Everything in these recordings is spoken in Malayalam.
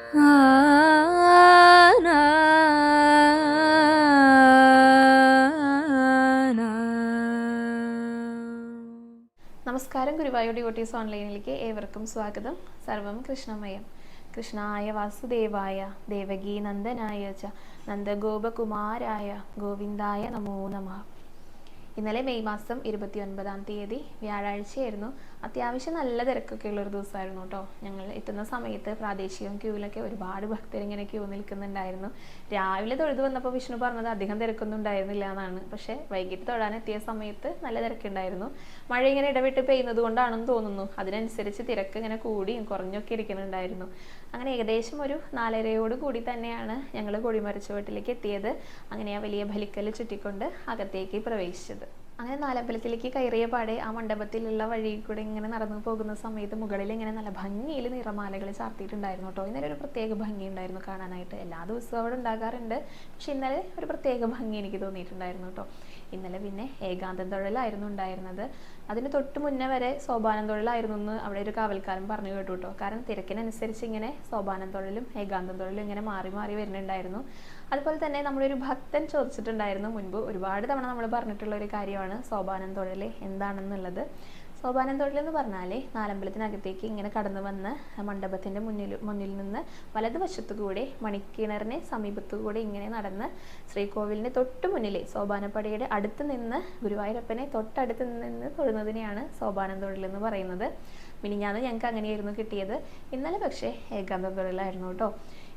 നമസ്കാരം. ഗുരുവായൂർ ഡിവോട്ടീസ് ഓൺലൈനിലേക്ക് ഏവർക്കും സ്വാഗതം. സർവം കൃഷ്ണമയം. കൃഷ്ണായ വാസുദേവായ ദേവകീ നന്ദനായ ച നന്ദഗോപകുമാരായ ഗോവിന്ദായ നമോ നമഃ. ഇന്നലെ മെയ് മാസം 29-ാം തീയതി വ്യാഴാഴ്ചയായിരുന്നു. അത്യാവശ്യം നല്ല തിരക്കൊക്കെ ഉള്ളൊരു ദിവസമായിരുന്നു കേട്ടോ. ഞങ്ങൾ എത്തുന്ന സമയത്ത് പ്രാദേശികം ക്യൂവിലൊക്കെ ഒരുപാട് ഭക്തരിങ്ങനെ ക്യൂ നിൽക്കുന്നുണ്ടായിരുന്നു. രാവിലെ തൊഴുതു വന്നപ്പോൾ വിഷ്ണു പറഞ്ഞത് അധികം തിരക്കൊന്നും ഉണ്ടായിരുന്നില്ല എന്നാണ്. പക്ഷേ വൈകിട്ട് തൊഴാനെത്തിയ സമയത്ത് നല്ല തിരക്കുണ്ടായിരുന്നു. മഴ ഇങ്ങനെ ഇടവിട്ട് പെയ്യുന്നത് കൊണ്ടാണെന്ന് തോന്നുന്നു. അതിനനുസരിച്ച് തിരക്ക് ഇങ്ങനെ കൂടിയും കുറഞ്ഞൊക്കെ ഇരിക്കുന്നുണ്ടായിരുന്നു. അങ്ങനെ ഏകദേശം ഒരു 4:30 കൂടി തന്നെയാണ് ഞങ്ങൾ കൊടിമരച്ചുവട്ടിലേക്ക് എത്തിയത്. അങ്ങനെ ആ വലിയ ബലിക്കല്ല് ചുറ്റിക്കൊണ്ട് അകത്തേക്ക് പ്രവേശിച്ചത്. അങ്ങനെ നാലമ്പലത്തിലേക്ക് കയറിയ പാടെ ആ മണ്ഡപത്തിലുള്ള വഴി കൂടെ ഇങ്ങനെ നടന്നു പോകുന്ന സമയത്ത് മുകളിൽ ഇങ്ങനെ നല്ല ഭംഗിയിൽ നിറമാലകൾ ചാർത്തിയിട്ടുണ്ടായിരുന്നു കേട്ടോ. ഇന്നലെ ഒരു പ്രത്യേക ഭംഗി ഉണ്ടായിരുന്നു കാണാനായിട്ട്. എല്ലാ ദിവസവും അവിടെ ഉണ്ടാകാറുണ്ട്, പക്ഷെ ഇന്നലെ ഒരു പ്രത്യേക ഭംഗി എനിക്ക് തോന്നിയിട്ടുണ്ടായിരുന്നു കേട്ടോ. ഇന്നലെ പിന്നെ ഏകാന്തം തൊഴിലായിരുന്നു ഉണ്ടായിരുന്നത്. അതിന് തൊട്ട് മുന്നേ വരെ സോപാനം തൊഴിലായിരുന്നു എന്ന് അവിടെ ഒരു കാവൽക്കാരൻ പറഞ്ഞു കേട്ടു കേട്ടോ. കാരണം തിരക്കിനനുസരിച്ച് ഇങ്ങനെ സോപാനം തൊഴിലും ഏകാന്തം തൊഴിലും ഇങ്ങനെ മാറി മാറി വരുന്നുണ്ടായിരുന്നു. അതുപോലെ തന്നെ നമ്മുടെ ഒരു ഭക്തൻ ചോദിച്ചിട്ടുണ്ടായിരുന്നു മുൻപ്, ഒരുപാട് തവണ നമ്മൾ പറഞ്ഞിട്ടുള്ള ഒരു കാര്യമാണ് സോപാനം തൊഴിൽ എന്താണെന്നുള്ളത്. സോപാനം തൊഴിൽ എന്ന് പറഞ്ഞാൽ നാലമ്പലത്തിനകത്തേക്ക് ഇങ്ങനെ കടന്നു വന്ന് മണ്ഡപത്തിൻ്റെ മുന്നിൽ നിന്ന് വലതുവശത്തു കൂടെ മണിക്കിണറിനെ സമീപത്തു കൂടെ ഇങ്ങനെ നടന്ന് ശ്രീകോവിലിൻ്റെ തൊട്ട് മുന്നിലെ സോപാനപ്പടിയുടെ അടുത്ത് നിന്ന് ഗുരുവായൂരപ്പനെ തൊട്ടടുത്ത് നിന്ന് തൊഴുന്നതിനെയാണ് സോപാനം തൊഴിൽ എന്ന് പറയുന്നത്. മിനിഞ്ഞാന്ന് ഞങ്ങൾക്ക് അങ്ങനെയായിരുന്നു കിട്ടിയത്. ഇന്നലെ പക്ഷേ ഏകാന്തം തൊഴിലായിരുന്നു കേട്ടോ.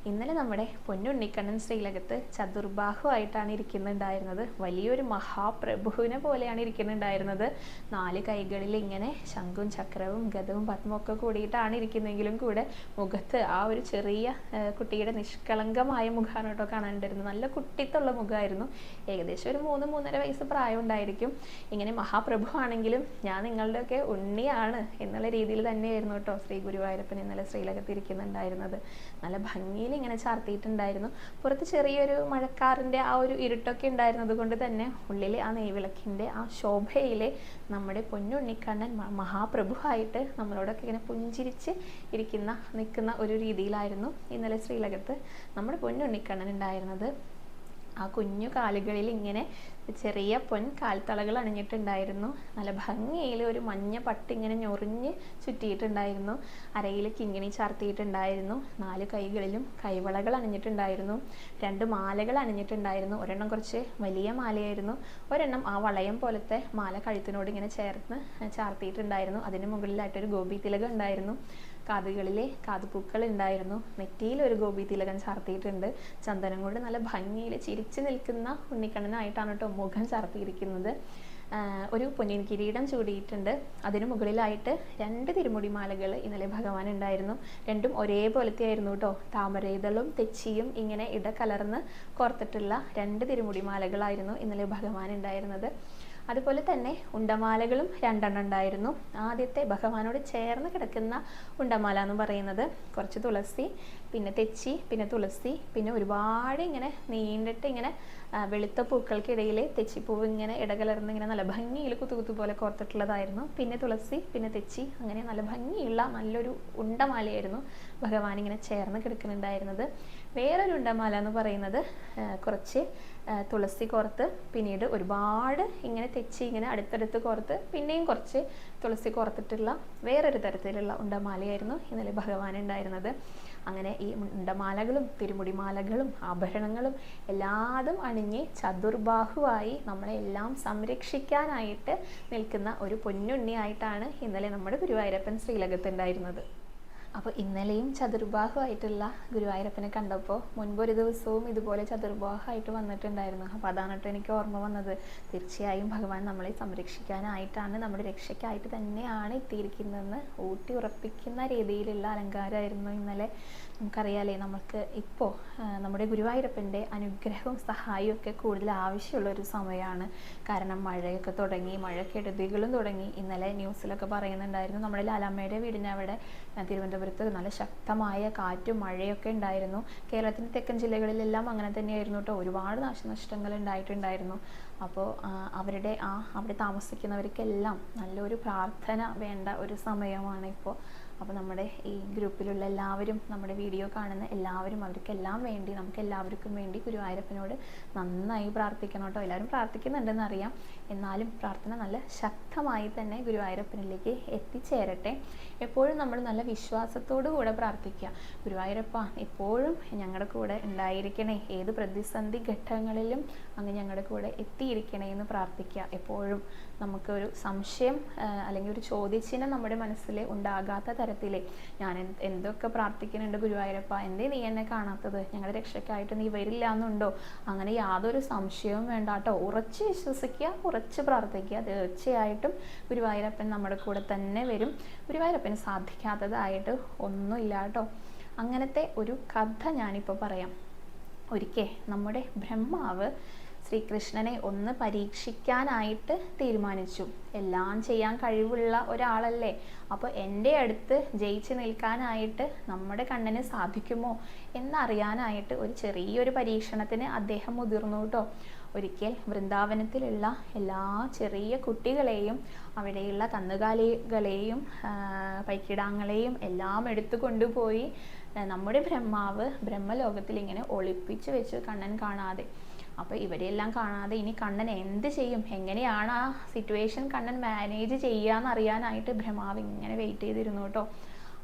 ഇന്നലെ നമ്മുടെ പൊന്നുണ്ണിക്കണ്ണൻ ശ്രീലകത്ത് ചതുർബാഹുവായിട്ടാണ് ഇരിക്കുന്നുണ്ടായിരുന്നത്. വലിയൊരു മഹാപ്രഭുവിനെ പോലെയാണ് ഇരിക്കുന്നുണ്ടായിരുന്നത്. 4 കൈകളിൽ ഇങ്ങനെ ശംഖും ചക്രവും ഗദവും പത്മവും ഒക്കെ കൂടിയിട്ടാണ് ഇരിക്കുന്നതെങ്കിലും കൂടെ മുഖത്ത് ആ ഒരു ചെറിയ കുട്ടിയുടെ നിഷ്കളങ്കമായ മുഖമാണ് കേട്ടോ കാണാനുണ്ടായിരുന്നത്. നല്ല കുട്ടിത്തുള്ള മുഖമായിരുന്നു. ഏകദേശം ഒരു 3-3.5 വയസ്സ് പ്രായം ഉണ്ടായിരിക്കും. ഇങ്ങനെ മഹാപ്രഭു ആണെങ്കിലും ഞാൻ നിങ്ങളുടെയൊക്കെ ഉണ്ണിയാണ് എന്നുള്ള രീതിയിൽ തന്നെയായിരുന്നു കേട്ടോ ശ്രീ ഗുരുവായൂരപ്പൻ ഇന്നലെ ശ്രീലകത്ത് ഇരിക്കുന്നുണ്ടായിരുന്നത്. നല്ല ഭംഗിയിൽ ഇങ്ങനെ ചാർത്തിയിട്ടുണ്ടായിരുന്നു. പുറത്ത് ചെറിയൊരു മഴക്കാറിൻ്റെ ആ ഒരു ഇരുട്ടൊക്കെ ഉണ്ടായിരുന്നത് കൊണ്ട് തന്നെ ഉള്ളിൽ ആ നെയ്വിളക്കിൻ്റെ ആ ശോഭയിലെ നമ്മുടെ പൊന്നുണ്ണിക്കണ്ണൻ മഹാപ്രഭുവായിട്ട് നമ്മളോടൊക്കെ ഇങ്ങനെ പുഞ്ചിരിച്ച് നിൽക്കുന്ന ഒരു രീതിയിലായിരുന്നു ഇന്നലെ ശ്രീലകത്ത് നമ്മുടെ പൊന്നുണ്ണിക്കണ്ണൻ ഉണ്ടായിരുന്നത്. ആ കുഞ്ഞു കാലുകളിൽ ഇങ്ങനെ ചെറിയ കാൽത്തളകൾ അണിഞ്ഞിട്ടുണ്ടായിരുന്നു. നല്ല ഭംഗിയിൽ ഒരു മഞ്ഞ പട്ട് ഇങ്ങനെ ഞൊറിഞ്ഞ് ചുറ്റിയിട്ടുണ്ടായിരുന്നു. അരയിൽ കിങ്ങിണി ചാർത്തിയിട്ടുണ്ടായിരുന്നു. 4 കൈകളിലും കൈവളകൾ അണിഞ്ഞിട്ടുണ്ടായിരുന്നു. 2 മാലകൾ അണിഞ്ഞിട്ടുണ്ടായിരുന്നു. ഒരെണ്ണം കുറച്ച് വലിയ മാലയായിരുന്നു. ഒരെണ്ണം ആ വളയം പോലത്തെ മാല കഴുത്തിനോട് ഇങ്ങനെ ചേർന്ന് ചാർത്തിയിട്ടുണ്ടായിരുന്നു. അതിന് മുകളിലായിട്ടൊരു ഗോപി തിലകം ഉണ്ടായിരുന്നു. കാതുകളിലെ കാതുപൂക്കൾ ഉണ്ടായിരുന്നു. നെറ്റിയിൽ ഒരു ഗോപി തിലകം ചാർത്തിയിട്ടുണ്ട്. ചന്ദനം കൊണ്ട് നല്ല ഭംഗിയിൽ ചിരിച്ചു നിൽക്കുന്ന ഉണ്ണിക്കണ്ണനായിട്ടാണ് കേട്ടോ മുഖം ചാർത്തിയിരിക്കുന്നത്. ഒരു പൊന്നിൻ കിരീടം ചൂടിയിട്ടുണ്ട്. അതിന് മുകളിലായിട്ട് 2 തിരുമുടിമാലകൾ ഇന്നലെ ഭഗവാൻ ഉണ്ടായിരുന്നു. രണ്ടും ഒരേപോലത്തെ ആയിരുന്നു കേട്ടോ. താമരയിതളും തെച്ചിയും ഇങ്ങനെ ഇടകലർന്ന് കോർത്തിട്ടുള്ള 2 തിരുമുടിമാലകളായിരുന്നു ഇന്നലെ ഭഗവാൻ ഉണ്ടായിരുന്നത്. അതുപോലെ തന്നെ ഉണ്ടമാലകളും 2 ഉണ്ടായിരുന്നു. ആദ്യത്തെ ഭഗവാനോട് ചേർന്ന് കിടക്കുന്ന ഉണ്ടമാല എന്ന് പറയുന്നത് കുറച്ച് തുളസി, പിന്നെ തെച്ചി, പിന്നെ തുളസി, പിന്നെ ഒരുപാട് ഇങ്ങനെ നീണ്ടിട്ട് ഇങ്ങനെ വെളുത്ത പൂക്കൾക്കിടയിൽ തെച്ചിപ്പൂവ് ഇങ്ങനെ ഇടകലർന്ന് ഇങ്ങനെ നല്ല ഭംഗിയിൽ കുത്തുകുത്തു പോലെ കോർത്തിട്ടുള്ളതായിരുന്നു. പിന്നെ തുളസി, പിന്നെ തെച്ചി, അങ്ങനെ നല്ല ഭംഗിയുള്ള നല്ലൊരു ഉണ്ടമാലയായിരുന്നു ഭഗവാൻ ഇങ്ങനെ ചേർന്ന് കിടക്കുന്നുണ്ടായിരുന്നത്. വേറൊരു ഉണ്ടമാല എന്ന് പറയുന്നത് കുറച്ച് തുളസി കോർത്ത്, പിന്നീട് ഒരുപാട് ഇങ്ങനെ തെച്ചി ഇങ്ങനെ അടുത്തടുത്ത് കോർത്ത്, പിന്നെയും കുറച്ച് തുളസി കോർത്തിട്ടുള്ള വേറൊരു തരത്തിലുള്ള ഉണ്ടമാലയായിരുന്നു ഇന്നലെ ഭഗവാൻ ഉണ്ടായിരുന്നത്. അങ്ങനെ ഈ ഉണ്ടമാലകളും തിരുമുടിമാലകളും ആഭരണങ്ങളും എല്ലാതും അണിഞ്ഞ് ചതുർബാഹുവായി നമ്മളെ എല്ലാം സംരക്ഷിക്കാനായിട്ട് നിൽക്കുന്ന ഒരു പൊന്നുണ്ണിയായിട്ടാണ് ഇന്നലെ നമ്മുടെ ഗുരുവായൂരപ്പൻ ശ്രീലകത്തുണ്ടായിരുന്നത്. അപ്പോൾ ഇന്നലെയും ചതുർബാഹുവായിട്ടുള്ള ഗുരുവായൂരപ്പനെ കണ്ടപ്പോൾ മുൻപൊരു ദിവസവും ഇതുപോലെ ചതുർബാഹുവായിട്ട് വന്നിട്ടുണ്ടായിരുന്നു. അപ്പോൾ അതാണ് കേട്ടോ എനിക്ക് ഓർമ്മ വന്നത്. തീർച്ചയായും ഭഗവാൻ നമ്മളെ സംരക്ഷിക്കാനായിട്ടാണ്, നമ്മുടെ രക്ഷയ്ക്കായിട്ട് തന്നെയാണ് എത്തിയിരിക്കുന്നതെന്ന് ഊട്ടി ഉറപ്പിക്കുന്ന രീതിയിലുള്ള അലങ്കാരമായിരുന്നു ഇന്നലെ. നമുക്കറിയാലേ, നമുക്ക് ഇപ്പോൾ നമ്മുടെ ഗുരുവായൂരപ്പൻ്റെ അനുഗ്രഹവും സഹായവും ഒക്കെ കൂടുതൽ ആവശ്യമുള്ളൊരു സമയമാണ്. കാരണം മഴയൊക്കെ തുടങ്ങി, മഴക്കെടുതികളും തുടങ്ങി. ഇന്നലെ ന്യൂസിലൊക്കെ പറയുന്നുണ്ടായിരുന്നു നമ്മുടെ ലാലാമ്മയുടെ വീടിനവിടെ തിരുവനന്തപുരത്ത് നല്ല ശക്തമായ കാറ്റും മഴയൊക്കെ ഉണ്ടായിരുന്നു. കേരളത്തിൻ്റെ തെക്കൻ ജില്ലകളിലെല്ലാം അങ്ങനെ തന്നെയായിരുന്നു കേട്ടോ. ഒരുപാട് നാശനഷ്ടങ്ങൾ ഉണ്ടായിട്ടുണ്ടായിരുന്നു. അപ്പോൾ അവിടെ താമസിക്കുന്നവർക്കെല്ലാം നല്ലൊരു പ്രാർത്ഥന വേണ്ട ഒരു സമയമാണ് ഇപ്പോൾ. അപ്പോൾ നമ്മുടെ ഈ ഗ്രൂപ്പിലുള്ള എല്ലാവരും, നമ്മുടെ വീഡിയോ കാണുന്ന എല്ലാവരും, അവർക്കെല്ലാം വേണ്ടി, നമുക്ക് എല്ലാവർക്കും വേണ്ടി ഗുരുവായൂരപ്പനോട് നന്നായി പ്രാർത്ഥിക്കണം കേട്ടോ. എല്ലാവരും പ്രാർത്ഥിക്കുന്നുണ്ടെന്ന് അറിയാം, എന്നാലും പ്രാർത്ഥന നല്ല ശക്തമായി തന്നെ ഗുരുവായൂരപ്പനിലേക്ക് എത്തിച്ചേരട്ടെ. എപ്പോഴും നമ്മൾ നല്ല വിശ്വാസത്തോടു കൂടെ പ്രാർത്ഥിക്കുക. ഗുരുവായൂരപ്പ എപ്പോഴും ഞങ്ങളുടെ കൂടെ ഉണ്ടായിരിക്കണേ, ഏത് പ്രതിസന്ധി ഘട്ടങ്ങളിലും അങ്ങ് ഞങ്ങളുടെ കൂടെ എത്തിയിരിക്കണേ എന്ന് പ്രാർത്ഥിക്കുക. എപ്പോഴും നമുക്കൊരു സംശയം അല്ലെങ്കിൽ ഒരു ചോദ്യചിഹ്നം നമ്മുടെ മനസ്സിൽ ഉണ്ടാകാത്ത തരത്തിൽ, ഞാൻ എന്തൊക്കെ പ്രാർത്ഥിക്കുന്നുണ്ട് ഗുരുവായൂരപ്പ, എന്തേ നീ എന്നെ കാണാത്തത്, ഞങ്ങളുടെ രക്ഷയ്ക്കായിട്ട് നീ വരില്ല എന്നുണ്ടോ, അങ്ങനെ യാതൊരു സംശയവും വേണ്ട കേട്ടോ. ഉറച്ച് വിശ്വസിക്കുക, ഉറച്ച് പ്രാർത്ഥിക്കുക. തീർച്ചയായിട്ടും ഗുരുവായൂരപ്പൻ നമ്മുടെ കൂടെ തന്നെ വരും. ഗുരുവായൂരപ്പന് സാധിക്കാത്തതായിട്ട് ഒന്നുമില്ല കേട്ടോ. അങ്ങനത്തെ ഒരു കഥ ഞാനിപ്പോൾ പറയാം. ഒരിക്കൽ നമ്മുടെ ബ്രഹ്മാവ് ശ്രീകൃഷ്ണനെ ഒന്ന് പരീക്ഷിക്കാനായിട്ട് തീരുമാനിച്ചു. എല്ലാം ചെയ്യാൻ കഴിവുള്ള ഒരാളല്ലേ, അപ്പോൾ എൻ്റെ അടുത്ത് ജയിച്ച് നിൽക്കാനായിട്ട് നമ്മുടെ കണ്ണന് സാധിക്കുമോ എന്നറിയാനായിട്ട് ഒരു ചെറിയൊരു പരീക്ഷണത്തിന് അദ്ദേഹം മുതിർന്നു കേട്ടോ. ഒരിക്കൽ വൃന്ദാവനത്തിലുള്ള എല്ലാ ചെറിയ കുട്ടികളെയും അവിടെയുള്ള കന്നുകാലികളെയും പൈക്കിടാങ്ങളെയും എല്ലാം എടുത്തു കൊണ്ടുപോയി നമ്മുടെ ബ്രഹ്മാവ് ബ്രഹ്മലോകത്തിൽ ഇങ്ങനെ ഒളിപ്പിച്ചു വെച്ചു, കണ്ണൻ കാണാതെ. അപ്പോൾ ഇവരെല്ലാം കാണാതെ ഇനി കണ്ണൻ എന്ത് ചെയ്യും, എങ്ങനെയാണ് ആ സിറ്റുവേഷൻ കണ്ണൻ മാനേജ് ചെയ്യാന്ന് അറിയാനായിട്ട് ബ്രഹ്മാവ് ഇങ്ങനെ വെയിറ്റ് ചെയ്തിരുന്നു കേട്ടോ.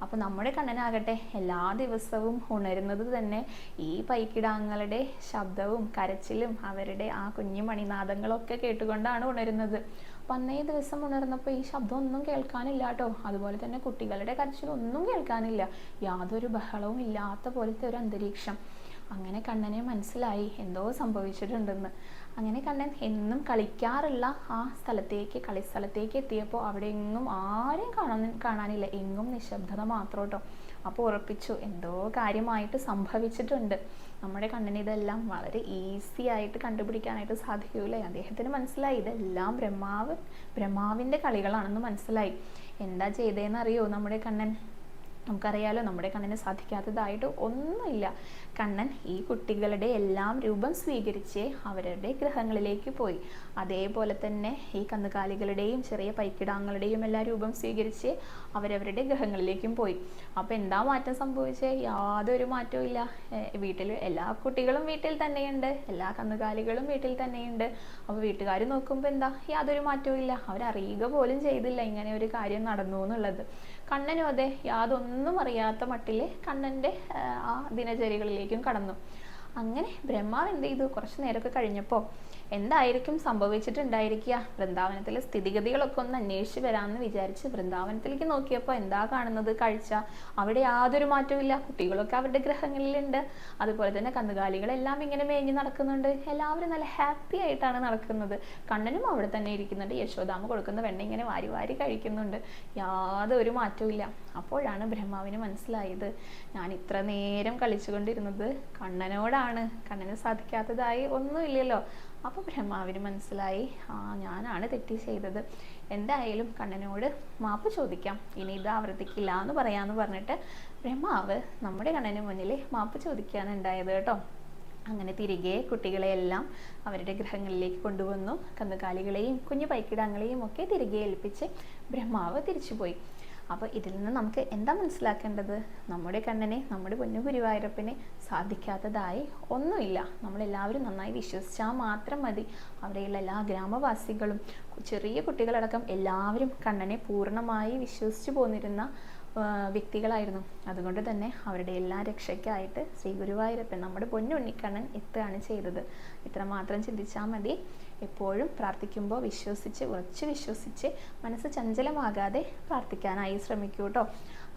അപ്പോൾ നമ്മുടെ കണ്ണനാകട്ടെ എല്ലാ ദിവസവും ഉണരുന്നത് തന്നെ ഈ പൈക്കിടാങ്ങളുടെ ശബ്ദവും കരച്ചിലും അവരുടെ ആ കുഞ്ഞു മണിനാദങ്ങളൊക്കെ കേട്ടുകൊണ്ടാണ് ഉണരുന്നത്. അപ്പം അന്നേ ദിവസം ഉണർന്നപ്പോൾ ഈ ശബ്ദം ഒന്നും കേൾക്കാനില്ല കേട്ടോ. അതുപോലെ തന്നെ കുട്ടികളുടെ കരച്ചിലൊന്നും കേൾക്കാനില്ല, യാതൊരു ബഹളവും ഇല്ലാത്ത പോലത്തെ ഒരു അന്തരീക്ഷം. അങ്ങനെ കണ്ണനെ മനസ്സിലായി എന്തോ സംഭവിച്ചിട്ടുണ്ടെന്ന്. അങ്ങനെ കണ്ണൻ എന്നും കളിക്കാറുള്ള ആ സ്ഥലത്തേക്ക്, കളിസ്ഥലത്തേക്ക് എത്തിയപ്പോൾ അവിടെ എങ്ങും ആരെയും കാണാനില്ല, എങ്ങും നിശബ്ദത മാത്രം കേട്ടോ. അപ്പോൾ ഉറപ്പിച്ചു എന്തോ കാര്യമായിട്ട് സംഭവിച്ചിട്ടുണ്ട്. നമ്മുടെ കണ്ണന് ഇതെല്ലാം വളരെ ഈസി ആയിട്ട് കണ്ടുപിടിക്കാനായിട്ട് സാധിക്കൂലേ. അദ്ദേഹത്തിന് മനസ്സിലായി ഇതെല്ലാം ബ്രഹ്മാവിൻ്റെ കളികളാണെന്ന് മനസ്സിലായി. എന്താ ചെയ്തതെന്നറിയോ നമ്മുടെ കണ്ണൻ? നമുക്കറിയാലോ നമ്മുടെ കണ്ണന് സാധിക്കാത്തതായിട്ട് ഒന്നുമില്ല. കണ്ണൻ ഈ കുട്ടികളുടെ എല്ലാം രൂപം സ്വീകരിച്ച് അവരുടെ ഗൃഹങ്ങളിലേക്ക് പോയി. അതേപോലെ തന്നെ ഈ കന്നുകാലികളുടെയും ചെറിയ പൈക്കിടാങ്ങളുടെയും എല്ലാ രൂപം സ്വീകരിച്ച് അവരവരുടെ ഗൃഹങ്ങളിലേക്കും പോയി. അപ്പോൾ എന്താ മാറ്റം സംഭവിച്ചേ? യാതൊരു മാറ്റവും ഇല്ല. വീട്ടിൽ എല്ലാ കുട്ടികളും വീട്ടിൽ തന്നെയുണ്ട്, എല്ലാ കന്നുകാലികളും വീട്ടിൽ തന്നെയുണ്ട്. അപ്പോൾ വീട്ടുകാർ നോക്കുമ്പോൾ എന്താ, യാതൊരു മാറ്റവും ഇല്ല. അവരറിയുക പോലും ചെയ്തില്ല ഇങ്ങനെ ഒരു കാര്യം നടന്നു എന്നുള്ളത്. കണ്ണനും അതെ, യാതൊന്നും അറിയാത്ത മട്ടിൽ കണ്ണൻ്റെ ആ ദിനചര്യകളിലേക്കും കടന്നു. അങ്ങനെ ബ്രഹ്മാവ് എന്ത് ചെയ്തു? കുറച്ചു നേരമൊക്കെ കഴിഞ്ഞപ്പോൾ എന്തായിരിക്കും സംഭവിച്ചിട്ടുണ്ടായിരിക്കുക? വൃന്ദാവനത്തിലെ സ്ഥിതിഗതികളൊക്കെ ഒന്ന് അന്വേഷിച്ച് വരാമെന്ന് വിചാരിച്ച് വൃന്ദാവനത്തിലേക്ക് നോക്കിയപ്പോൾ എന്താ കാണുന്നത് കാഴ്ച? അവിടെ യാതൊരു മാറ്റവും ഇല്ല. കുട്ടികളൊക്കെ അവരുടെ ഗൃഹങ്ങളിലുണ്ട്, അതുപോലെ തന്നെ കന്നുകാലികളെല്ലാം ഇങ്ങനെ മേഞ്ഞ് നടക്കുന്നുണ്ട്. എല്ലാവരും നല്ല ഹാപ്പി ആയിട്ടാണ് നടക്കുന്നത്. കണ്ണനും അവിടെ തന്നെ ഇരിക്കുന്നുണ്ട്, യശോദാമ്മ കൊടുക്കുന്ന വെണ്ണ ഇങ്ങനെ വാരി വാരി കഴിക്കുന്നുണ്ട്. യാതൊരു മാറ്റവും ഇല്ല. അപ്പോഴാണ് ബ്രഹ്മാവിന് മനസ്സിലായത്, ഞാൻ ഇത്ര നേരം കളിച്ചുകൊണ്ടിരുന്നത് കണ്ണനോടാണ്, കണ്ണന് സാധിക്കാത്തതായി ഒന്നുമില്ലല്ലോ. അപ്പോൾ ബ്രഹ്മാവിന് മനസ്സിലായി, ഞാനാണ് തെറ്റി ചെയ്തത്. എന്തായാലും കണ്ണനോട് മാപ്പ് ചോദിക്കാം, ഇനി ഇത് ആവർത്തിക്കില്ല എന്ന് പറയാമെന്ന് പറഞ്ഞിട്ട് ബ്രഹ്മാവ് നമ്മുടെ കണ്ണന് മുന്നിൽ മാപ്പ് ചോദിക്കാനുണ്ടായത് കേട്ടോ. അങ്ങനെ തിരികെ കുട്ടികളെയെല്ലാം അവരുടെ ഗൃഹങ്ങളിലേക്ക് കൊണ്ടുവന്നു. കന്നുകാലികളെയും കുഞ്ഞു പൈക്കിടാങ്ങളെയും ഒക്കെ തിരികെ ഏൽപ്പിച്ച് ബ്രഹ്മാവ് തിരിച്ചുപോയി. അപ്പോൾ ഇതിൽ നിന്ന് നമുക്ക് എന്താ മനസ്സിലാക്കേണ്ടത്? നമ്മുടെ കണ്ണനെ, നമ്മുടെ പൊന്നു ഗുരുവായൂരപ്പനെ സാധിക്കാത്തതായി ഒന്നുമില്ല. നമ്മളെല്ലാവരും നന്നായി വിശ്വസിച്ചാൽ മാത്രം മതി. അവിടെയുള്ള എല്ലാ ഗ്രാമവാസികളും ചെറിയ കുട്ടികളടക്കം എല്ലാവരും കണ്ണനെ പൂർണ്ണമായി വിശ്വസിച്ചു പോന്നിരുന്ന വ്യക്തികളായിരുന്നു. അതുകൊണ്ട് തന്നെ അവരുടെ എല്ലാ രക്ഷയ്ക്കായിട്ട് ശ്രീ ഗുരുവായൂരപ്പൻ, നമ്മുടെ പൊന്നുണ്ണിക്കണ്ണൻ എത്തുകയാണ് ചെയ്തത്. ഇത്രമാത്രം ചിന്തിച്ചാൽ മതി. എപ്പോഴും പ്രാർത്ഥിക്കുമ്പോൾ വിശ്വസിച്ച്, ഉറച്ച് വിശ്വസിച്ച്, മനസ്സ് ചഞ്ചലമാകാതെ പ്രാർത്ഥിക്കാനായി ശ്രമിക്കൂ കേട്ടോ.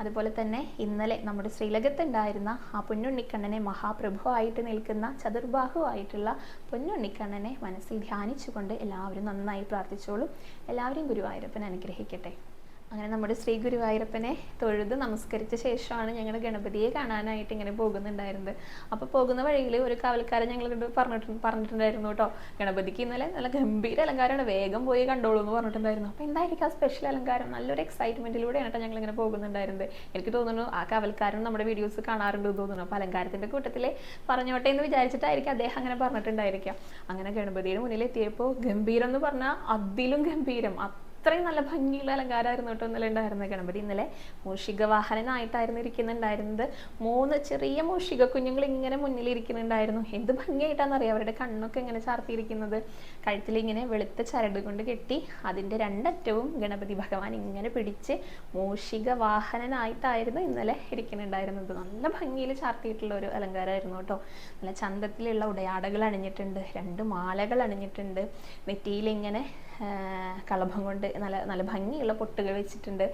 അതുപോലെ തന്നെ ഇന്നലെ നമ്മുടെ ശ്രീലകത്തുണ്ടായിരുന്ന ആ പൊന്നുണ്ണിക്കണ്ണനെ, മഹാപ്രഭു ആയിട്ട് നിൽക്കുന്ന ചതുർബാഹു ആയിട്ടുള്ള പൊന്നുണ്ണിക്കണ്ണനെ മനസ്സിൽ ധ്യാനിച്ചുകൊണ്ട് എല്ലാവരും നന്നായി പ്രാർത്ഥിച്ചോളൂ. എല്ലാവരെയും ഗുരുവായൂരപ്പൻ അനുഗ്രഹിക്കട്ടെ. അങ്ങനെ നമ്മുടെ ശ്രീ ഗുരുവായൂരപ്പനെ തൊഴുത് നമസ്കരിച്ച ശേഷമാണ് ഞങ്ങൾ ഗണപതിയെ കാണാനായിട്ട് ഇങ്ങനെ പോകുന്നുണ്ടായിരുന്നത്. അപ്പോൾ പോകുന്ന വഴിയിൽ ഒരു കാവൽക്കാരൻ ഞങ്ങൾ പറഞ്ഞിട്ടുണ്ടായിരുന്നു കേട്ടോ, ഗണപതിക്ക് ഇന്നലെ നല്ല ഗംഭീര അലങ്കാരമാണ്, വേഗം പോയി കണ്ടോളൂ എന്ന് പറഞ്ഞിട്ടുണ്ടായിരുന്നു. അപ്പോൾ എന്തായിരിക്കും ആ സ്പെഷ്യൽ അലങ്കാരം? നല്ലൊരു എക്സൈറ്റ്മെൻറ്റിലൂടെയാണ് കേട്ടോ ഞങ്ങളിങ്ങനെ പോകുന്നുണ്ടായിരുന്നത്. എനിക്ക് തോന്നുന്നു ആ കാവൽക്കാരൻ നമ്മുടെ വീഡിയോസ് കാണാറുണ്ട് തോന്നുന്നു. അപ്പോൾ അലങ്കാരത്തിൻ്റെ കൂട്ടത്തിൽ പറഞ്ഞോട്ടെ എന്ന് വിചാരിച്ചിട്ടായിരിക്കും അദ്ദേഹം അങ്ങനെ പറഞ്ഞിട്ടുണ്ടായിരിക്കാം. അങ്ങനെ ഗണപതിയുടെ മുന്നിൽ എത്തിയപ്പോൾ ഗംഭീരം എന്ന് പറഞ്ഞാൽ അതിലും ഗംഭീരം, അത്രയും നല്ല ഭംഗിയുള്ള അലങ്കാരമായിരുന്നു കേട്ടോ ഇന്നലെ ഉണ്ടായിരുന്നത്. ഗണപതി ഇന്നലെ മൂഷിക വാഹനനായിട്ടായിരുന്നു ഇരിക്കുന്നുണ്ടായിരുന്നത്. 3 ചെറിയ മൂഷിക കുഞ്ഞുങ്ങൾ ഇങ്ങനെ മുന്നിലിരിക്കുന്നുണ്ടായിരുന്നു. എന്ത് ഭംഗിയായിട്ടാണെന്നറിയാം അവരുടെ കണ്ണൊക്കെ ഇങ്ങനെ ചാർത്തിയിരിക്കുന്നത്. കഴുത്തിൽ ഇങ്ങനെ വെളുത്ത ചരട് കൊണ്ട് കെട്ടി അതിൻ്റെ രണ്ടറ്റവും ഗണപതി ഭഗവാൻ ഇങ്ങനെ പിടിച്ച് മൂഷിക വാഹനനായിട്ടായിരുന്നു ഇന്നലെ ഇരിക്കുന്നുണ്ടായിരുന്നത്. നല്ല ഭംഗിയിൽ ചാർത്തിയിട്ടുള്ള ഒരു അലങ്കാരമായിരുന്നു കേട്ടോ. നല്ല ചന്തത്തിലുള്ള ഉടയാടകൾ അണിഞ്ഞിട്ടുണ്ട്, 2 മാലകൾ അണിഞ്ഞിട്ടുണ്ട്, നെറ്റിയിൽ ഇങ്ങനെ കളഭം കൊണ്ട് നല്ല നല്ല ഭംഗിയുള്ള പൊട്ടുകൾ വെച്ചിട്ടുണ്ട്.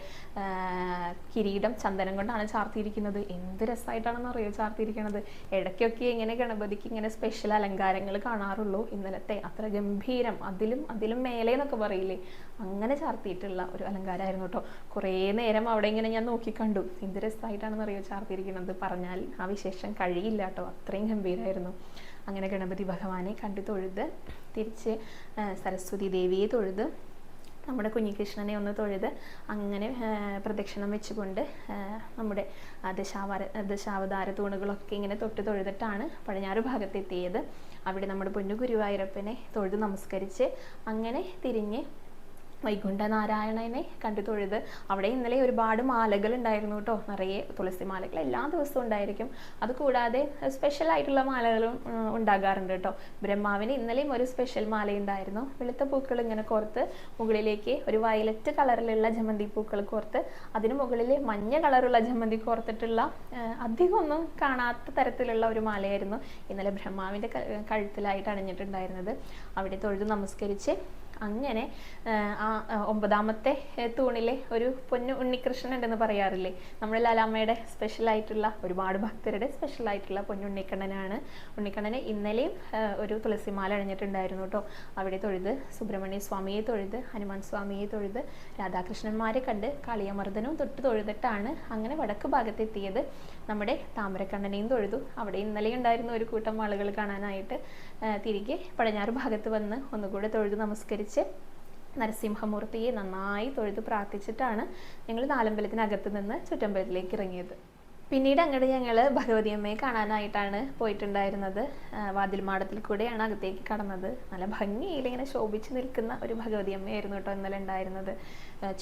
കിരീടം ചന്ദനം കൊണ്ടാണ് ചാർത്തിയിരിക്കുന്നത്. എന്ത് രസമായിട്ടാണെന്ന് അറിയോ ചാർത്തിയിരിക്കുന്നത്. ഇടയ്ക്കൊക്കെ ഇങ്ങനെ ഗണപതിക്ക് ഇങ്ങനെ സ്പെഷ്യൽ അലങ്കാരങ്ങൾ കാണാറുള്ളൂ. ഇന്നലത്തെ അത്ര ഗംഭീരം, അതിലും മേലെ എന്നൊക്കെ പറയില്ലേ, അങ്ങനെ ചാർത്തിയിട്ടുള്ള ഒരു അലങ്കാരമായിരുന്നു കേട്ടോ. കുറേ നേരം അവിടെ ഇങ്ങനെ ഞാൻ നോക്കിക്കണ്ടു. എന്ത് രസമായിട്ടാണെന്ന് അറിയോ ചാർത്തിയിരിക്കുന്നത്. പറഞ്ഞാൽ ആ വിശേഷം കഴിയില്ല കേട്ടോ, അത്രയും ഗംഭീരമായിരുന്നു. അങ്ങനെ ഗണപതി ഭഗവാനെ കണ്ടു തൊഴുത് തിരിച്ച് സരസ്വതി ദേവിയെ തൊഴുത് നമ്മുടെ കുഞ്ഞികൃഷ്ണനെ ഒന്ന് തൊഴുത് അങ്ങനെ പ്രദക്ഷിണം വെച്ചുകൊണ്ട് നമ്മുടെ ദശാവതാര തൂണുകളൊക്കെ ഇങ്ങനെ തൊട്ട് തൊഴുതിട്ടാണ് പടിഞ്ഞാറ് ഭാഗത്തെത്തിയത്. അവിടെ നമ്മുടെ പൊന്നു ഗുരുവായൂരപ്പനെ തൊഴുത് നമസ്കരിച്ച് അങ്ങനെ തിരിഞ്ഞ് വൈകുണ്ഠനാരായണനെ കണ്ടു തൊഴുത്. അവിടെ ഇന്നലെ ഒരുപാട് മാലകൾ ഉണ്ടായിരുന്നു കേട്ടോ, നിറയെ തുളസി മാലകൾ എല്ലാ ദിവസവും ഉണ്ടായിരിക്കും. അതുകൂടാതെ സ്പെഷ്യൽ ആയിട്ടുള്ള മാലകളും ഉണ്ടാകാറുണ്ട് കേട്ടോ. ബ്രഹ്മാവിന് ഇന്നലെയും ഒരു സ്പെഷ്യൽ മാല ഉണ്ടായിരുന്നു. വെളുത്ത പൂക്കൾ ഇങ്ങനെ കോർത്ത് മുകളിലേക്ക് ഒരു വയലറ്റ് കളറിലുള്ള ജമന്തി പൂക്കൾ കോർത്ത് അതിന് മുകളിൽ മഞ്ഞ കളറുള്ള ജമന്തി കോർത്തിട്ടുള്ള അധികം ഒന്നും കാണാത്ത തരത്തിലുള്ള ഒരു മാലയായിരുന്നു ഇന്നലെ ബ്രഹ്മാവിൻ്റെ കഴുത്തിലായിട്ട് അണിഞ്ഞിട്ടുണ്ടായിരുന്നത്. അവിടെ തൊഴുത് നമസ്കരിച്ച് അങ്ങനെ ആ 9ാമത്തെ തൂണിലെ ഒരു പൊന്നു ഉണ്ണികൃഷ്ണൻ ഉണ്ടെന്ന് പറയാറില്ലേ, നമ്മുടെ ലാലാമ്മയുടെ സ്പെഷ്യലായിട്ടുള്ള ഒരുപാട് ഭക്തരുടെ സ്പെഷ്യലായിട്ടുള്ള പൊന്നുണ്ണിക്കണ്ണനാണ്. ഉണ്ണിക്കണ്ണനെ ഇന്നലെയും ഒരു തുളസിമാല അണിഞ്ഞിട്ടുണ്ടായിരുന്നു കേട്ടോ. അവിടെ തൊഴുത് സുബ്രഹ്മണ്യ സ്വാമിയെ തൊഴുത് ഹനുമാൻ സ്വാമിയെ തൊഴുത് രാധാകൃഷ്ണന്മാരെ കണ്ട് കാളിയമർദ്ദനവും തൊട്ട് തൊഴുതിട്ടാണ് അങ്ങനെ വടക്ക് ഭാഗത്തെത്തിയത്. നമ്മുടെ താമരക്കണ്ണനെയും തൊഴുതു. അവിടെ ഇന്നലെ ഉണ്ടായിരുന്ന ഒരു കൂട്ടം ആളുകൾ കാണാനായിട്ട് തിരികെ പടിഞ്ഞാറ് ഭാഗത്ത് വന്ന് ഒന്നുകൂടെ തൊഴുത് നമസ്കരിച്ച് നരസിംഹമൂർത്തിയെ നന്നായി തൊഴുത് പ്രാർത്ഥിച്ചിട്ടാണ് ഞങ്ങൾ നാലമ്പലത്തിനകത്ത് നിന്ന് ചുറ്റമ്പലത്തിലേക്ക് ഇറങ്ങിയത്. പിന്നീട് അങ്ങോട്ട് ഞങ്ങൾ ഭഗവതി അമ്മയെ കാണാനായിട്ടാണ് പോയിട്ടുണ്ടായിരുന്നത്. വാതിൽമാടത്തിൽ കൂടെയാണ് അകത്തേക്ക് കടന്നത്. നല്ല ഭംഗിയിൽ ഇങ്ങനെ ശോഭിച്ച് നിൽക്കുന്ന ഒരു ഭഗവതി അമ്മയായിരുന്നു കേട്ടോ ഇന്നലെ ഉണ്ടായിരുന്നത്.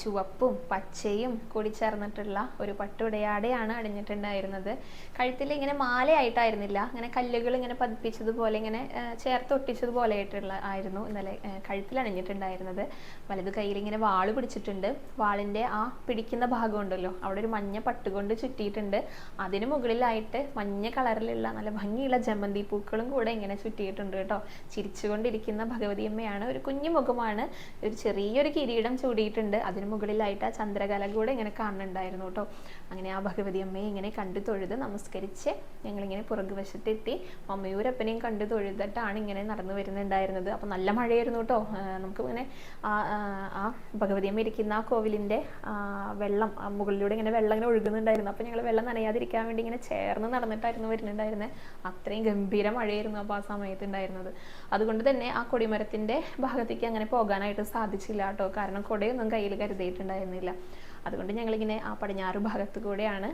ചുവപ്പും പച്ചയും കൂടി ചേർന്നിട്ടുള്ള ഒരു പട്ടുടയാടയാണ് അണിഞ്ഞിട്ടുണ്ടായിരുന്നത്. കഴുത്തിൽ ഇങ്ങനെ മാലയായിട്ടായിരുന്നില്ല, ഇങ്ങനെ കല്ലുകൾ ഇങ്ങനെ പതിപ്പിച്ചതുപോലെ ഇങ്ങനെ ചേർത്തൊട്ടിച്ചതുപോലെ ആയിരുന്നു ഇന്നലെ കഴുത്തിൽ അണിഞ്ഞിട്ടുണ്ടായിരുന്നത്. വലതു കയ്യിൽ ഇങ്ങനെ വാള് പിടിച്ചിട്ടുണ്ട്. വാളിൻ്റെ ആ പിടിക്കുന്ന ഭാഗം ഉണ്ടല്ലോ, അവിടെ ഒരു മഞ്ഞ പട്ടുകൊണ്ട് ചുറ്റിയിട്ടുണ്ട്. അതിന് മുകളിലായിട്ട് മഞ്ഞ കളറിലുള്ള നല്ല ഭംഗിയുള്ള ജമന്തി പൂക്കളും കൂടെ ഇങ്ങനെ ചുറ്റിയിട്ടുണ്ട് കേട്ടോ. ചിരിച്ചുകൊണ്ടിരിക്കുന്ന ഭഗവതി അമ്മയാണ്. ഒരു കുഞ്ഞു മുഖമാണ്, ഒരു ചെറിയൊരു കിരീടം ചൂടിയിട്ടുണ്ട്. അതിന് മുകളിലായിട്ട് ആ ചന്ദ്രകല കൂടെ ഇങ്ങനെ കാണുന്നുണ്ടായിരുന്നു കേട്ടോ. അങ്ങനെ ആ ഭഗവതി അമ്മയെ ഇങ്ങനെ കണ്ടു തൊഴുത് നമസ്കരിച്ച് ഞങ്ങളിങ്ങനെ പുറകുവശത്തെത്തി മമ്മയൂരപ്പനെയും കണ്ടു തൊഴുതിട്ടാണ് ഇങ്ങനെ നടന്നു വരുന്നുണ്ടായിരുന്നത്. അപ്പം നല്ല മഴയായിരുന്നു കേട്ടോ. നമുക്ക് ഇങ്ങനെ ആ ഭഗവതി അമ്മ ഇരിക്കുന്ന ആ കോവിലിൻ്റെ വെള്ളം മുകളിലൂടെ ഇങ്ങനെ വെള്ളം ഇങ്ങനെ ഒഴുകുന്നുണ്ടായിരുന്നു. അപ്പം ഞങ്ങൾ വെള്ളം നനയാതിരിക്കാൻ വേണ്ടി ഇങ്ങനെ ചേർന്ന് നടന്നിട്ടായിരുന്നു വരുന്നുണ്ടായിരുന്നത്. അത്രയും ഗംഭീര മഴയായിരുന്നു അപ്പോൾ ആ സമയത്ത് ഉണ്ടായിരുന്നത്. അതുകൊണ്ട് തന്നെ ആ കൊടിമരത്തിൻ്റെ ഭാഗത്തേക്ക് അങ്ങനെ പോകാനായിട്ട് സാധിച്ചില്ല കേട്ടോ. കാരണം കൊടയൊന്നും കയ്യിൽ കരുതിയിട്ടുണ്ടായിരുന്നില്ല. അതുകൊണ്ട് ഞങ്ങളിങ്ങനെ ആ പടിഞ്ഞാറ് ഭാഗത്ത് കൂടെയാണ്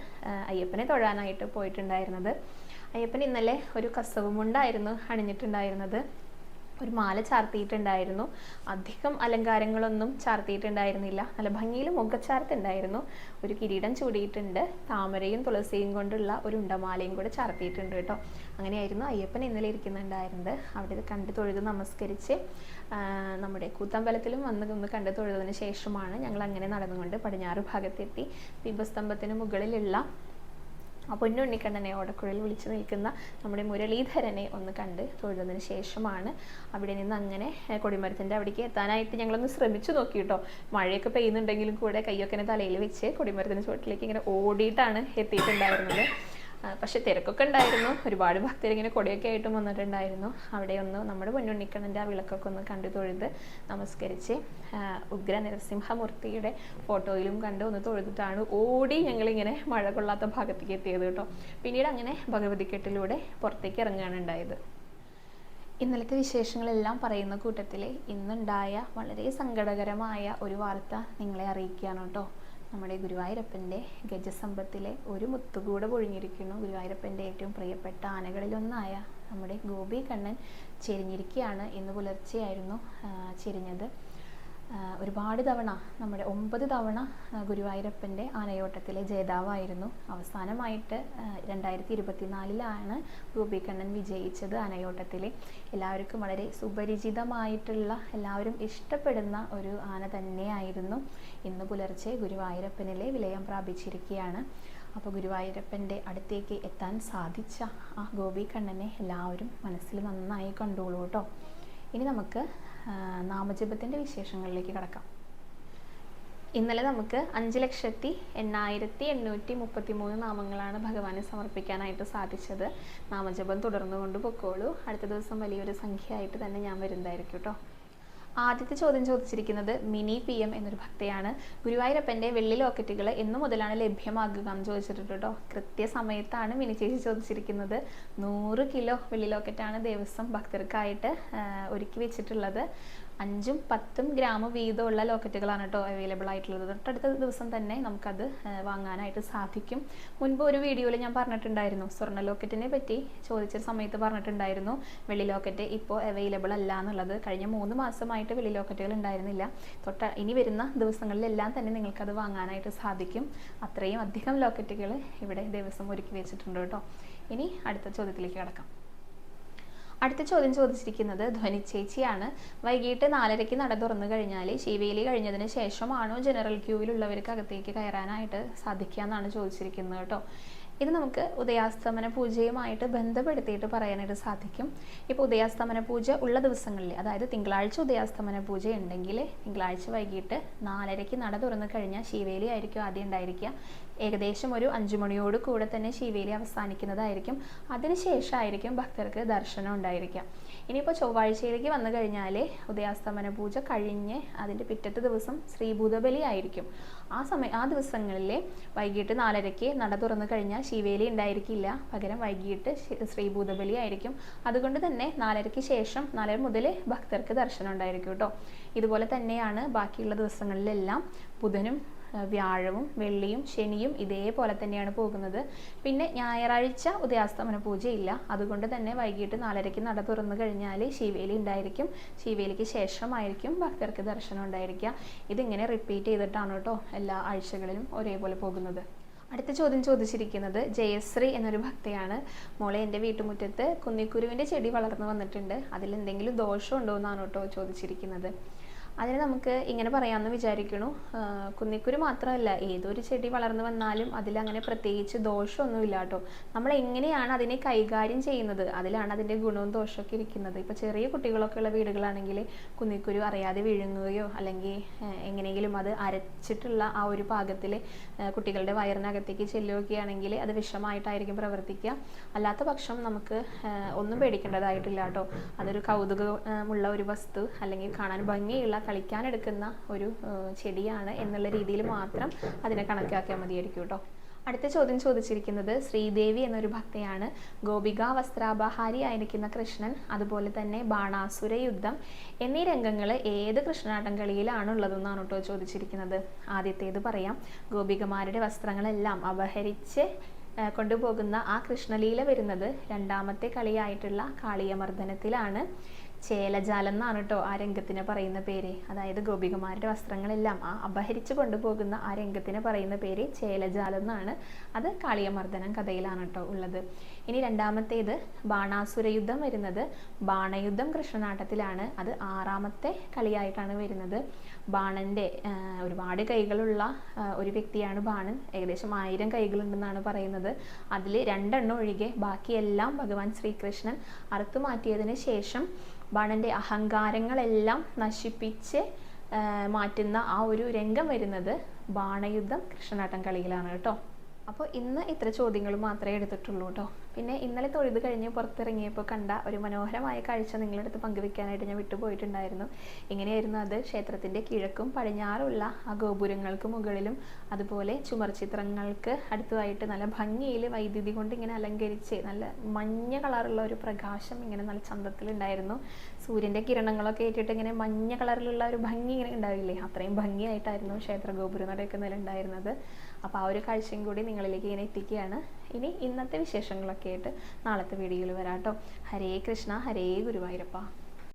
അയ്യപ്പനെ തൊഴാനായിട്ട് പോയിട്ടുണ്ടായിരുന്നത്. അയ്യപ്പൻ ഇന്നലെ ഒരു കസവുമുണ്ടായിരുന്നു അണിഞ്ഞിട്ടുണ്ടായിരുന്നത്. ഒരു മാല ചാർത്തിയിട്ടുണ്ടായിരുന്നു. അധികം അലങ്കാരങ്ങളൊന്നും ചാർത്തിയിട്ടുണ്ടായിരുന്നില്ല. നല്ല ഭംഗിയിൽ മുഖച്ചാർത്തുണ്ടായിരുന്നു. ഒരു കിരീടം ചൂടിയിട്ടുണ്ട്. താമരയും തുളസിയും കൊണ്ടുള്ള ഒരു ഉണ്ടമാലയും കൂടെ ചാർത്തിയിട്ടുണ്ട് കേട്ടോ. അങ്ങനെയായിരുന്നു അയ്യപ്പൻ ഇന്നലെ ഇരിക്കുന്നുണ്ടായിരുന്നത്. അവിടെ കണ്ട് തൊഴുത് നമസ്കരിച്ച് നമ്മുടെ കൂത്തമ്പലത്തിലും ഒന്ന് കണ്ട് തൊഴുതിന് ശേഷമാണ് ഞങ്ങൾ അങ്ങനെ നടന്നുകൊണ്ട് പടിഞ്ഞാറ് ഭാഗത്തെത്തി. ദീപസ്തംഭത്തിന് മുകളിലുള്ള ആ പൊന്നുണ്ണിക്കണ്ണനെ ഓടക്കുഴൽ വിളിച്ചു നിൽക്കുന്ന നമ്മുടെ മുരളീധരനെ ഒന്ന് കണ്ട് തൊഴുന്നതിന് ശേഷമാണ് അവിടെ നിന്ന് അങ്ങനെ കൊടിമരത്തിൻ്റെ അവിടേക്ക് എത്താനായിട്ട് ഞങ്ങളൊന്ന് ശ്രമിച്ചു നോക്കി കേട്ടോ. മഴയൊക്കെ പെയ്യുന്നുണ്ടെങ്കിലും കൂടെ കയ്യൊക്കെ തലയിൽ വെച്ച് കൊടിമരത്തിൻ്റെ ചുവട്ടിലേക്ക് ഇങ്ങനെ ഓടിയിട്ടാണ് എത്തിയിട്ടുണ്ടായിരുന്നത്. പക്ഷെ തിരക്കൊക്കെ ഉണ്ടായിരുന്നു. ഒരുപാട് ഭക്തരിങ്ങനെ കൊടിയൊക്കെ ആയിട്ടും വന്നിട്ടുണ്ടായിരുന്നു. അവിടെ ഒന്ന് നമ്മുടെ പൊന്നുണ്ണിക്കണ്ണൻ്റെ ആ വിളക്കൊക്കെ ഒന്ന് കണ്ടു തൊഴുത് നമസ്കരിച്ച് ഉഗ്ര നരസിംഹമൂർത്തിയുടെ ഫോട്ടോയിലും കണ്ട് ഒന്ന് തൊഴുതിട്ടാണ് ഓടി ഞങ്ങളിങ്ങനെ മഴ കൊള്ളാത്ത ഭാഗത്തേക്ക് എത്തിയത് കേട്ടോ. പിന്നീട് അങ്ങനെ ഭഗവതിക്കെട്ടിലൂടെ പുറത്തേക്ക് ഇറങ്ങുകയാണ് ഉണ്ടായത്. ഇന്നലത്തെ വിശേഷങ്ങളെല്ലാം പറയുന്ന കൂട്ടത്തിൽ ഇന്നുണ്ടായ വളരെ സങ്കടകരമായ ഒരു വാർത്ത നിങ്ങളെ അറിയിക്കുകയാണ് കേട്ടോ. നമ്മുടെ ഗുരുവായൂരപ്പൻ്റെ ഗജസമ്പത്തിലെ ഒരു മുത്തുകൂടെ പൊഴിഞ്ഞിരിക്കുന്നു. ഗുരുവായൂരപ്പൻ്റെ ഏറ്റവും പ്രിയപ്പെട്ട ആനകളിലൊന്നായ നമ്മുടെ ഗോപി കണ്ണൻ ചെരിഞ്ഞിരിക്കുകയാണ്. ഇന്ന് പുലർച്ചെയായിരുന്നു ചെരിഞ്ഞത്. ഒരുപാട് തവണ നമ്മുടെ 9 തവണ ഗുരുവായൂരപ്പൻ്റെ ആനയോട്ടത്തിലെ ജേതാവായിരുന്നു. അവസാനമായിട്ട് 2024 ഗോപികണ്ണൻ വിജയിച്ചത് ആനയോട്ടത്തിൽ. എല്ലാവർക്കും വളരെ സുപരിചിതമായിട്ടുള്ള, എല്ലാവരും ഇഷ്ടപ്പെടുന്ന ഒരു ആന തന്നെയായിരുന്നു. ഇന്ന് പുലർച്ചെ ഗുരുവായൂരപ്പനിലെ വിലയം പ്രാപിച്ചിരിക്കുകയാണ്. അപ്പോൾ ഗുരുവായൂരപ്പൻ്റെ അടുത്തേക്ക് എത്താൻ സാധിച്ച ആ ഗോപികണ്ണനെ എല്ലാവരും മനസ്സിൽ നന്നായി കണ്ടോളൂ കേട്ടോ. ഇനി നമുക്ക് നാമജപത്തിൻ്റെ വിശേഷങ്ങളിലേക്ക് കടക്കാം. ഇന്നലെ നമുക്ക് 5,08,833 നാമങ്ങളാണ് ഭഗവാനെ സമർപ്പിക്കാനായിട്ട് സാധിച്ചത്. നാമജപം തുടർന്നു കൊണ്ട് പൊക്കോളൂ. അടുത്ത ദിവസം വലിയൊരു സംഖ്യയായിട്ട് തന്നെ ഞാൻ വരുന്നതായിരിക്കും കേട്ടോ. ആദ്യത്തെ ചോദ്യം ചോദിച്ചിരിക്കുന്നത് മിനി PM എന്നൊരു ഭക്തയാണ്. ഗുരുവായൂരപ്പൻ്റെ വെള്ളി ലോക്കറ്റുകൾ എന്നു മുതലാണ് ലഭ്യമാകുക എന്ന് ചോദിച്ചിട്ടുണ്ട് കേട്ടോ. കൃത്യസമയത്താണ് മിനി ചേച്ചി ചോദിച്ചിരിക്കുന്നത്. 100 കിലോ വെള്ളി ലോക്കറ്റാണ് ദേവസ്വം ഭക്തർക്കായിട്ട് ഒരുക്കി വെച്ചിട്ടുള്ളത്. 5ഉം 10ഉം ഗ്രാം വീതമുള്ള ലോക്കറ്റുകളാണ് കേട്ടോ അവൈലബിൾ ആയിട്ടുള്ളത്. തൊട്ടടുത്ത ദിവസം തന്നെ നമുക്കത് വാങ്ങാനായിട്ട് സാധിക്കും. മുൻപ് ഒരു വീഡിയോയിൽ ഞാൻ പറഞ്ഞിട്ടുണ്ടായിരുന്നു, സ്വർണ്ണ ലോക്കറ്റിനെ പറ്റി ചോദിച്ച സമയത്ത് പറഞ്ഞിട്ടുണ്ടായിരുന്നു വെള്ളി ലോക്കറ്റ് ഇപ്പോൾ അവൈലബിൾ അല്ല എന്നുള്ളത്. കഴിഞ്ഞ 3 മാസമായിട്ട് വെള്ളി ലോക്കറ്റുകൾ ഉണ്ടായിരുന്നില്ല. ഇനി വരുന്ന ദിവസങ്ങളിലെല്ലാം തന്നെ നിങ്ങൾക്കത് വാങ്ങാനായിട്ട് സാധിക്കും. അത്രയും അധികം ലോക്കറ്റുകൾ ഇവിടെ ദേവസ്വം ഒരുക്കി വെച്ചിട്ടുണ്ട് കേട്ടോ. ഇനി അടുത്ത ചോദ്യത്തിലേക്ക് കടക്കാം. അടുത്ത ചോദ്യം ചോദിച്ചിരിക്കുന്നത് ധ്വനി ചേച്ചിയാണ്. വൈകിട്ട് 4:30 നട തുറന്നു കഴിഞ്ഞാൽ ശിവേലി കഴിഞ്ഞതിന് ശേഷമാണോ ജനറൽ ക്യൂവിലുള്ളവർക്ക് അകത്തേക്ക് കയറാനായിട്ട് സാധിക്കുക എന്നാണ് ചോദിച്ചിരിക്കുന്നത് കേട്ടോ. ഇത് നമുക്ക് ഉദയാസ്തമന പൂജയുമായിട്ട് ബന്ധപ്പെടുത്തിയിട്ട് പറയാനായിട്ട് സാധിക്കും. ഇപ്പോൾ ഉദയാസ്തമന പൂജ ഉള്ള ദിവസങ്ങളിൽ, അതായത് തിങ്കളാഴ്ച ഉദയാസ്തമന പൂജ ഉണ്ടെങ്കിൽ തിങ്കളാഴ്ച വൈകിട്ട് 4:30 നട തുറന്നു കഴിഞ്ഞാൽ ശിവേലി ആയിരിക്കും ആദ്യം ഉണ്ടായിരിക്കുക. ഏകദേശം ഒരു 5 മണിയോട് കൂടെ തന്നെ ശിവേലി അവസാനിക്കുന്നതായിരിക്കും. അതിനുശേഷമായിരിക്കും ഭക്തർക്ക് ദർശനം ഉണ്ടായിരിക്കുക. ഇനിയിപ്പോൾ ചൊവ്വാഴ്ചയിലേക്ക് വന്നു കഴിഞ്ഞാൽ ഉദയാസ്തമന പൂജ കഴിഞ്ഞ് അതിൻ്റെ പിറ്റത്തെ ദിവസം ശ്രീഭൂതബലി ആയിരിക്കും. ആ ദിവസങ്ങളിൽ വൈകിട്ട് 4:30 നട തുറന്നു കഴിഞ്ഞാൽ ശിവേലി ഉണ്ടായിരിക്കില്ല. പകരം വൈകിട്ട് ശ്രീഭൂതബലി ആയിരിക്കും. അതുകൊണ്ട് തന്നെ 4:30 ശേഷം 4 മുതൽ ഭക്തർക്ക് ദർശനം ഉണ്ടായിരിക്കും കേട്ടോ. ഇതുപോലെ തന്നെയാണ് ബാക്കിയുള്ള ദിവസങ്ങളിലെല്ലാം. ബുധനും വ്യാഴവും വെള്ളിയും ശനിയും ഇതേപോലെ തന്നെയാണ് പോകുന്നത്. പിന്നെ ഞായറാഴ്ച ഉദയാസ്തമന പൂജയില്ല. അതുകൊണ്ട് തന്നെ വൈകിട്ട് 4:30 നട തുറന്നു കഴിഞ്ഞാൽ ശിവേലി ഉണ്ടായിരിക്കും. ശിവേലിക്ക് ശേഷമായിരിക്കും ഭക്തർക്ക് ദർശനം ഉണ്ടായിരിക്കുക. ഇതിങ്ങനെ റിപ്പീറ്റ് ചെയ്തിട്ടാണ് കേട്ടോ എല്ലാ ആഴ്ചകളിലും ഒരേപോലെ പോകുന്നത്. അടുത്ത ചോദ്യം ചോദിച്ചിരിക്കുന്നത് ജയശ്രീ എന്നൊരു ഭക്തയാണ്. മോളെ, എൻ്റെ വീട്ടുമുറ്റത്ത് കുന്നിക്കുരുവിൻ്റെ ചെടി വളർന്നു വന്നിട്ടുണ്ട്. അതിലെന്തെങ്കിലും ദോഷമുണ്ടോ എന്നാണ് കേട്ടോ ചോദിച്ചിരിക്കുന്നത്. അതിന് നമുക്ക് ഇങ്ങനെ പറയാമെന്ന് വിചാരിക്കണു. കുന്നിക്കുരു മാത്രമല്ല, ഏതൊരു ചെടി വളർന്നു വന്നാലും അതിലങ്ങനെ പ്രത്യേകിച്ച് ദോഷമൊന്നുമില്ല കേട്ടോ. നമ്മൾ എങ്ങനെയാണ് അതിനെ കൈകാര്യം ചെയ്യുന്നത് അതിലാണ് അതിൻ്റെ ഗുണവും ദോഷമൊക്കെ ഇരിക്കുന്നത്. ഇപ്പോൾ ചെറിയ കുട്ടികളൊക്കെ ഉള്ള വീടുകളാണെങ്കിൽ കുന്നിക്കുരു അറിയാതെ വിഴുങ്ങുകയോ അല്ലെങ്കിൽ എങ്ങനെയെങ്കിലും അത് അരച്ചിട്ടുള്ള ആ ഒരു പാകത്തിൽ കുട്ടികളുടെ വയറിനകത്തേക്ക് ചെല്ലുകയാണെങ്കിൽ അത് വിഷമായിട്ടായിരിക്കും പ്രവർത്തിക്കുക. അല്ലാത്ത പക്ഷം നമുക്ക് ഒന്നും പേടിക്കേണ്ടതായിട്ടില്ല കേട്ടോ. അതൊരു കൗതുകമുള്ള ഒരു വസ്തു അല്ലെങ്കിൽ കാണാൻ ഭംഗിയുള്ള കളിക്കാനെടുക്കുന്ന ഒരു ചെടിയാണ് എന്നുള്ള രീതിയിൽ മാത്രം അതിനെ കണക്കാക്കിയാൽ മതിയായിരിക്കും കേട്ടോ. അടുത്ത ചോദ്യം ചോദിച്ചിരിക്കുന്നത് ശ്രീദേവി എന്നൊരു ഭക്തയാണ്. ഗോപിക വസ്ത്രാപഹാരി ആയിരിക്കുന്ന കൃഷ്ണൻ, അതുപോലെ തന്നെ ബാണാസുര യുദ്ധം എന്നീ രംഗങ്ങൾ ഏത് കൃഷ്ണനാട്ടം കളിയിലാണ് ഉള്ളതെന്നാണ് കേട്ടോ ചോദിച്ചിരിക്കുന്നത്. ആദ്യത്തേത് പറയാം. ഗോപികമാരുടെ വസ്ത്രങ്ങളെല്ലാം അപഹരിച്ച് കൊണ്ടുപോകുന്ന ആ കൃഷ്ണലീല വരുന്നത് 2ാമത്തെ കളിയായിട്ടുള്ള കാളിയമർദ്ദനത്തിലാണ്. ചേലജാലം എന്നാണ് കേട്ടോ ആ രംഗത്തിന് പറയുന്ന പേര്. അതായത് ഗോപികമാരുടെ വസ്ത്രങ്ങളെല്ലാം അപഹരിച്ചു കൊണ്ടുപോകുന്ന ആ രംഗത്തിന് പറയുന്ന പേര് ചേലജാലം എന്നാണ്. അത് കാളിയമർദ്ദനം കഥയിലാണ് കേട്ടോ ഉള്ളത്. ഇനി 2ാമത്തേത് ബാണാസുരയുദ്ധം വരുന്നത് ബാണയുദ്ധം കൃഷ്ണനാട്ടത്തിലാണ്. അത് 6ാമത്തെ കളിയായിട്ടാണ് വരുന്നത്. ബാണൻ്റെ ഒരുപാട് കൈകളുള്ള ഒരു വ്യക്തിയാണ് ബാണൻ. ഏകദേശം 1000 കൈകളുണ്ടെന്നാണ് പറയുന്നത്. അതിൽ 2 എണ്ണം ഒഴികെ ബാക്കിയെല്ലാം ഭഗവാൻ ശ്രീകൃഷ്ണൻ അറുത്തു മാറ്റിയതിന് ശേഷം ബാണൻ്റെ അഹങ്കാരങ്ങളെല്ലാം നശിപ്പിച്ച് മാറ്റുന്ന ആ ഒരു രംഗം വരുന്നത് ബാണയുദ്ധം കൃഷ്ണനാട്ടം കളിയിലാണ് കേട്ടോ. അപ്പോൾ ഇന്ന് ഇത്ര ചോദ്യങ്ങൾ മാത്രമേ എടുത്തിട്ടുള്ളൂ കേട്ടോ. പിന്നെ ഇന്നലെ തൊഴുത് കഴിഞ്ഞ് പുറത്തിറങ്ങിയപ്പോൾ കണ്ട ഒരു മനോഹരമായ കാഴ്ച നിങ്ങളുടെ അടുത്ത് പങ്കുവെക്കാനായിട്ട് ഞാൻ വിട്ടുപോയിട്ടുണ്ടായിരുന്നു. എങ്ങനെയായിരുന്നു അത്? ക്ഷേത്രത്തിൻ്റെ കിഴക്കും പടിഞ്ഞാറുള്ള ആ ഗോപുരങ്ങൾക്ക് മുകളിലും അതുപോലെ ചുമർ ചിത്രങ്ങൾക്ക് അടുത്തതായിട്ട് നല്ല ഭംഗിയിൽ വൈദ്യുതി കൊണ്ട് ഇങ്ങനെ അലങ്കരിച്ച് നല്ല മഞ്ഞ കളറുള്ള ഒരു പ്രകാശം ഇങ്ങനെ നല്ല ചന്തത്തിലുണ്ടായിരുന്നു. സൂര്യൻ്റെ കിരണങ്ങളൊക്കെ ഏറ്റിട്ട് ഇങ്ങനെ മഞ്ഞ കളറിലുള്ള ഒരു ഭംഗി ഇങ്ങനെ ഉണ്ടാവില്ലേ, അത്രയും ഭംഗിയായിട്ടായിരുന്നു ക്ഷേത്ര ഗോപുരം നടയൊക്കെ നിലുണ്ടായിരുന്നത്. അപ്പോൾ ആ ഒരു കാഴ്ചയും കൂടി നിങ്ങളിലേക്ക് ഇങ്ങനെ എത്തിക്കുകയാണ്. ഇനി ഇന്നത്തെ വിശേഷങ്ങളൊക്കെ ആയിട്ട് നാളത്തെ വീഡിയോയിൽ വരാം കേട്ടോ. ഹരേ കൃഷ്ണ, ഹരേ ഗുരുവായൂരപ്പ.